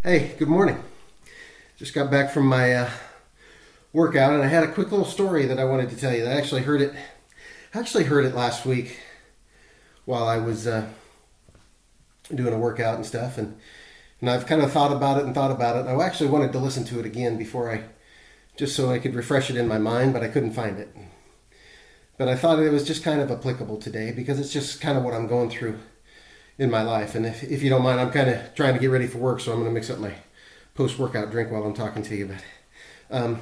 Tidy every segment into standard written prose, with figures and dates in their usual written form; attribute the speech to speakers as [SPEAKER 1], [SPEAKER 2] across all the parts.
[SPEAKER 1] Hey, good morning. Just got back from my workout, and I had a quick little story that I wanted to tell you. I actually heard it. Last week while I was doing a workout and stuff, and I've kind of thought about it. I actually wanted to listen to it again just so I could refresh it in my mind, but I couldn't find it. But I thought it was just kind of applicable today because it's just kind of what I'm going through in my life. And if you don't mind, I'm kind of trying to get ready for work, so I'm going to mix up my post-workout drink while I'm talking to you. But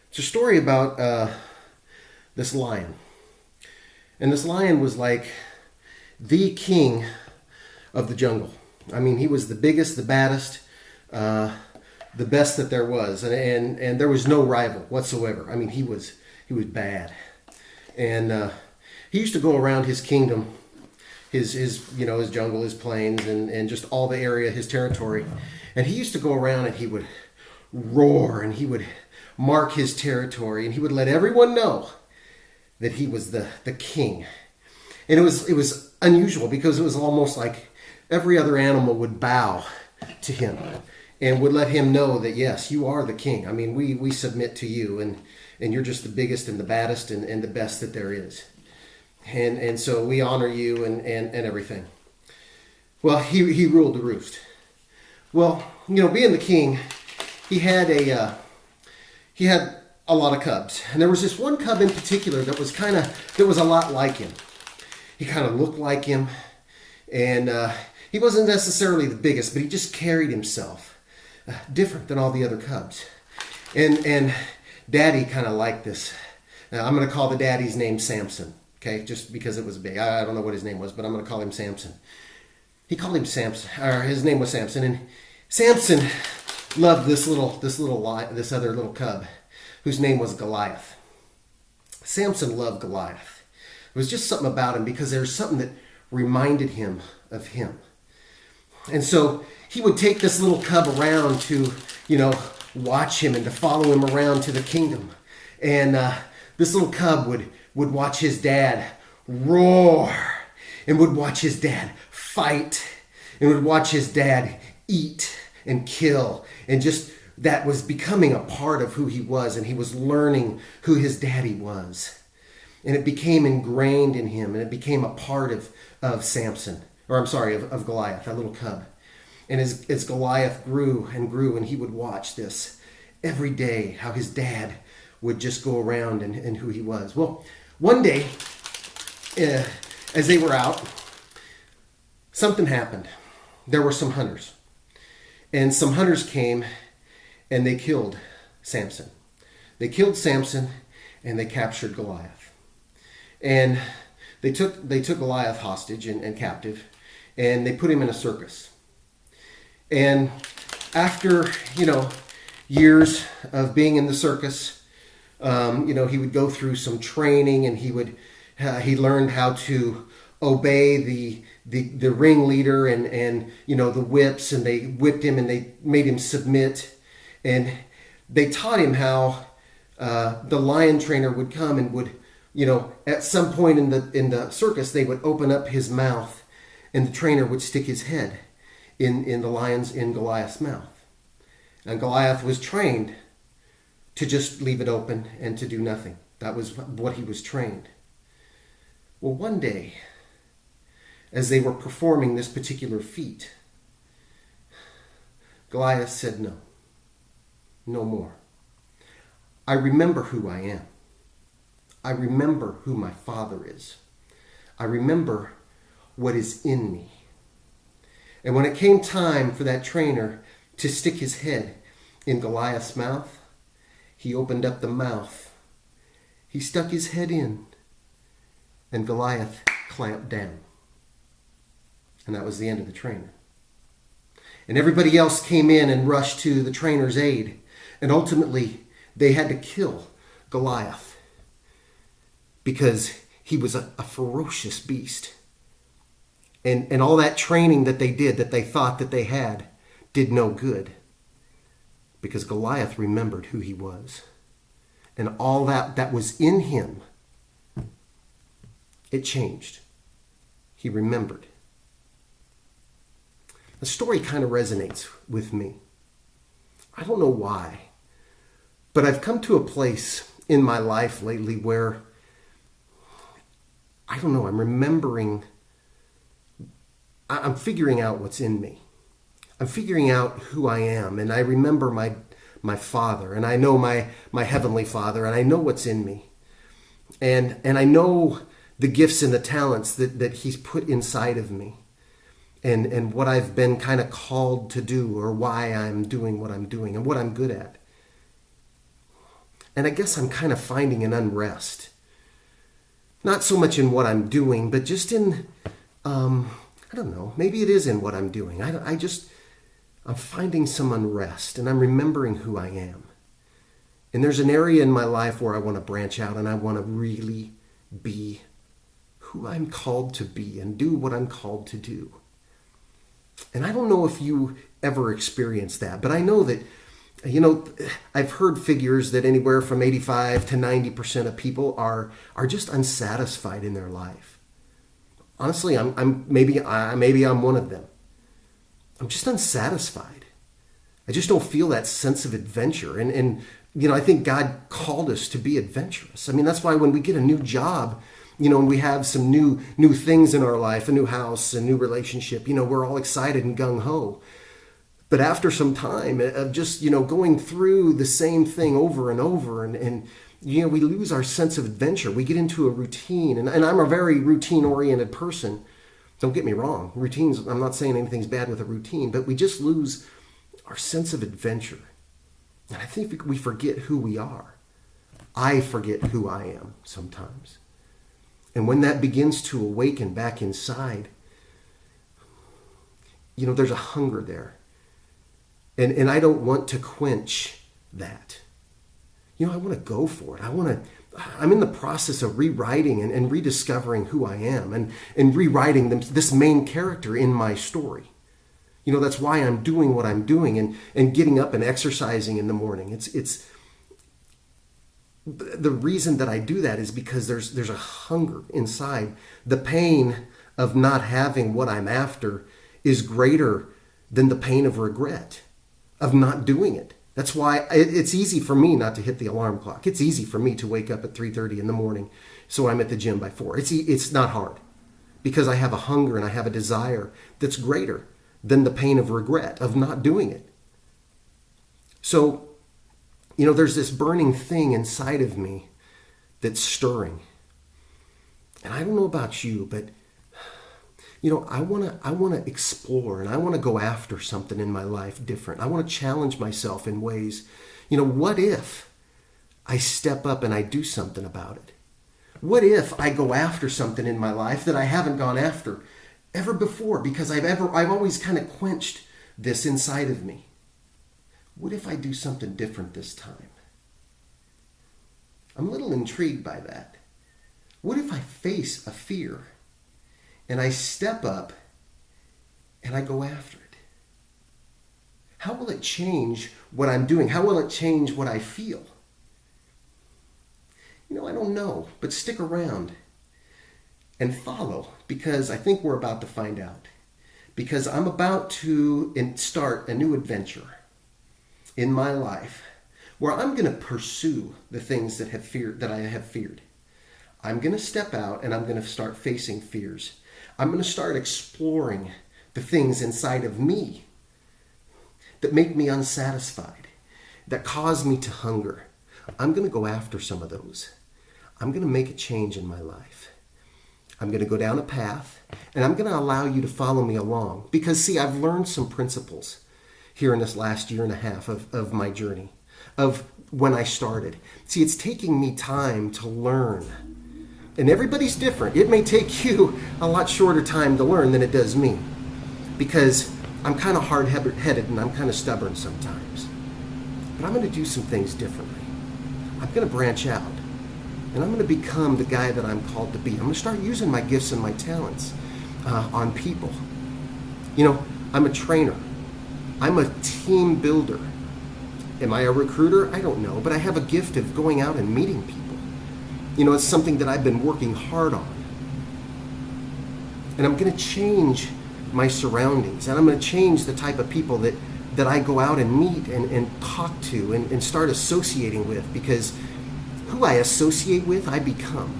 [SPEAKER 1] it's a story about this lion. And this lion was like the king of the jungle. I mean, he was the biggest, the baddest, the best that there was. And there was no rival whatsoever. I mean, he was bad. And he used to go around his kingdom, his jungle, his plains, and just all the area, his territory. And he used to go around and he would roar and he would mark his territory and he would let everyone know that he was the king. And it was unusual because it was almost like every other animal would bow to him and would let him know that, yes, you are the king. I mean, we submit to you, and you're just the biggest and the baddest and the best that there is. And so we honor you and everything. Well, he ruled the roost. Well, being the king, he had a lot of cubs. And there was this one cub in particular that was a lot like him. He kind of looked like him, and he wasn't necessarily the biggest, but he just carried himself different than all the other cubs. And Daddy kind of liked this. Now, I'm going to call the daddy's name Samson, okay? Just because it was big. I don't know what his name was, but I'm going to call him Samson. He called him Samson, or his name was Samson, and Samson loved this other little cub, whose name was Goliath. Samson loved Goliath. It was just something about him because there was something that reminded him of him. And so he would take this little cub around to, watch him and to follow him around to the kingdom. And this little cub would watch his dad roar and would watch his dad fight and would watch his dad eat and kill. And just that was becoming a part of who he was, and he was learning who his daddy was. And it became ingrained in him, and it became a part of Samson, of Goliath, that little cub. And as Goliath grew and grew, and he would watch this every day, how his dad would just go around and who he was. Well, one day, as they were out, something happened. There were some hunters. And some hunters came and they killed Samson. They killed Samson and they captured Goliath. And they took Goliath hostage and captive, and they put him in a circus. And after, years of being in the circus, he would go through some training, and he learned how to obey the ringleader and the whips, and they whipped him and they made him submit. And they taught him how the lion trainer would come and would, at some point in the circus, they would open up his mouth, and the trainer would stick his head in Goliath's mouth. And Goliath was trained to just leave it open and to do nothing. That was what he was trained. Well, one day, as they were performing this particular feat, Goliath said, no more. I remember who I am. I remember who my father is. I remember what is in me. And when it came time for that trainer to stick his head in Goliath's mouth, he opened up the mouth. He stuck his head in, and Goliath clamped down. And that was the end of the trainer. And everybody else came in and rushed to the trainer's aid. And ultimately, they had to kill Goliath because he was a ferocious beast. And all that training that they did, that they thought that they had, did no good. Because Goliath remembered who he was. And all that was in him, it changed. He remembered. The story kind of resonates with me. I don't know why, but I've come to a place in my life lately where, I don't know, I'm figuring out what's in me. I'm figuring out who I am, and I remember my Father, and I know my Heavenly Father, and I know what's in me. And I know the gifts and the talents that He's put inside of me, and what I've been kind of called to do, or why I'm doing what I'm doing, and what I'm good at. And I guess I'm kind of finding an unrest. Not so much in what I'm doing, but just in, I don't know, maybe it is in what I'm doing. I'm finding some unrest, and I'm remembering who I am. And there's an area in my life where I want to branch out, and I want to really be who I'm called to be and do what I'm called to do. And I don't know if you ever experienced that, but I know that, I've heard figures that anywhere from 85 to 90% of people are just unsatisfied in their life. Honestly, maybe I'm one of them. I'm just unsatisfied. I just don't feel that sense of adventure. And I think God called us to be adventurous. I mean, that's why when we get a new job, and we have some new things in our life, a new house, a new relationship, we're all excited and gung-ho. But after some time of just, going through the same thing over and over, and we lose our sense of adventure. We get into a routine, and I'm a very routine-oriented person. Don't get me wrong. Routines, I'm not saying anything's bad with a routine, but we just lose our sense of adventure. And I think we forget who we are. I forget who I am sometimes. And when that begins to awaken back inside, there's a hunger there. And I don't want to quench that. I want to go for it. I'm in the process of rewriting and rediscovering who I am, and rewriting this main character in my story. That's why I'm doing what I'm doing, and getting up and exercising in the morning. It's the reason that I do that is because there's a hunger inside. The pain of not having what I'm after is greater than the pain of regret, of not doing it. That's why it's easy for me not to hit the alarm clock. It's easy for me to wake up at 3:30 in the morning so I'm at the gym by 4. It's not hard, because I have a hunger and I have a desire that's greater than the pain of regret of not doing it. So, there's this burning thing inside of me that's stirring. And I don't know about you, but I want to explore, and I want to go after something in my life different. I want to challenge myself in ways. What if I step up and I do something about it? What if I go after something in my life that I haven't gone after ever before, because I've always kind of quenched this inside of me? What if I do something different this time? I'm a little intrigued by that. What if I face a fear and I step up and I go after it? How will it change what I'm doing? How will it change what I feel? I don't know, but stick around and follow, because I think we're about to find out. Because I'm about to start a new adventure in my life where I'm going to pursue the things that I have feared. I'm going to step out and I'm going to start facing fears. I'm going to start exploring the things inside of me that make me unsatisfied, that cause me to hunger. I'm going to go after some of those. I'm going to make a change in my life. I'm going to go down a path, and I'm going to allow you to follow me along. Because, see, I've learned some principles here in this last year and a half of my journey, of when I started. See, it's taking me time to learn. And everybody's different. It may take you a lot shorter time to learn than it does me, because I'm kind of hard-headed and I'm kind of stubborn sometimes. But I'm going to do some things differently. I'm going to branch out, and I'm going to become the guy that I'm called to be. I'm going to start using my gifts and my talents on people. I'm a trainer. I'm a team builder. Am I a recruiter? I don't know, but I have a gift of going out and meeting people. It's something that I've been working hard on. And I'm going to change my surroundings, and I'm going to change the type of people that I go out and meet and talk to and start associating with, because who I associate with, I become.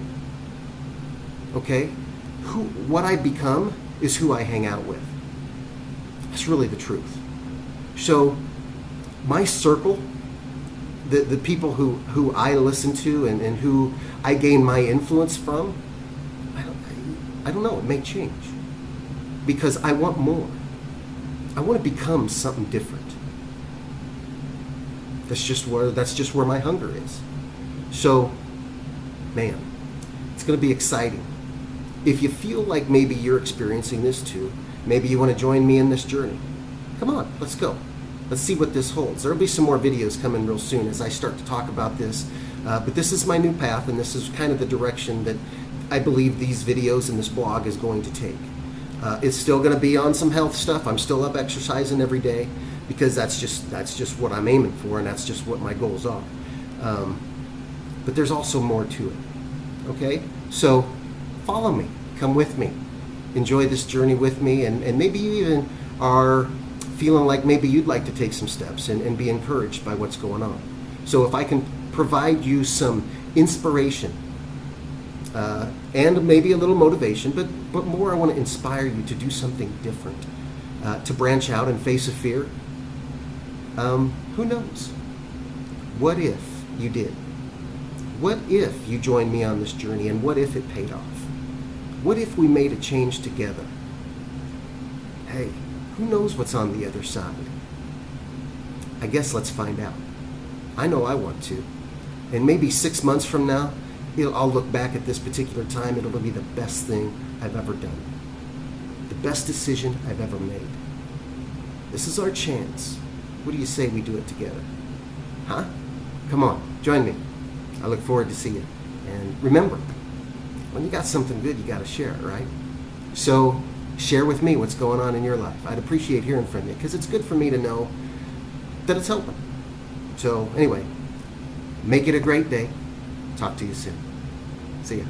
[SPEAKER 1] Okay? What I become is who I hang out with. That's really the truth. So my circle, the people who I listen to and who I gain my influence from, I don't know, it may change. Because I want more. I want to become something different. That's just where my hunger is. So, man, it's going to be exciting. If you feel like maybe you're experiencing this too, maybe you want to join me in this journey, come on, let's go. Let's see what this holds. There'll be some more videos coming real soon as I start to talk about this. But this is my new path, and this is kind of the direction that I believe these videos and this blog is going to take. It's still going to be on some health stuff. I'm still up exercising every day, because that's just what I'm aiming for, and that's just what my goals are. But there's also more to it. Okay? So follow me. Come with me. Enjoy this journey with me, and maybe you even are feeling like maybe you'd like to take some steps and be encouraged by what's going on. So if I can provide you some inspiration and maybe a little motivation, but more I want to inspire you to do something different, to branch out and face a fear. Who knows? What if you did? What if you joined me on this journey, and what if it paid off? What if we made a change together? Hey, who knows what's on the other side? I guess let's find out. I know I want to. And maybe 6 months from now, I'll look back at this particular time, it'll be the best thing I've ever done. The best decision I've ever made. This is our chance. What do you say we do it together? Huh? Come on, join me. I look forward to see you. And remember, when you got something good, you got to share it, right? So share with me what's going on in your life. I'd appreciate hearing from you, because it's good for me to know that it's helping. So anyway, make it a great day. Talk to you soon. See ya.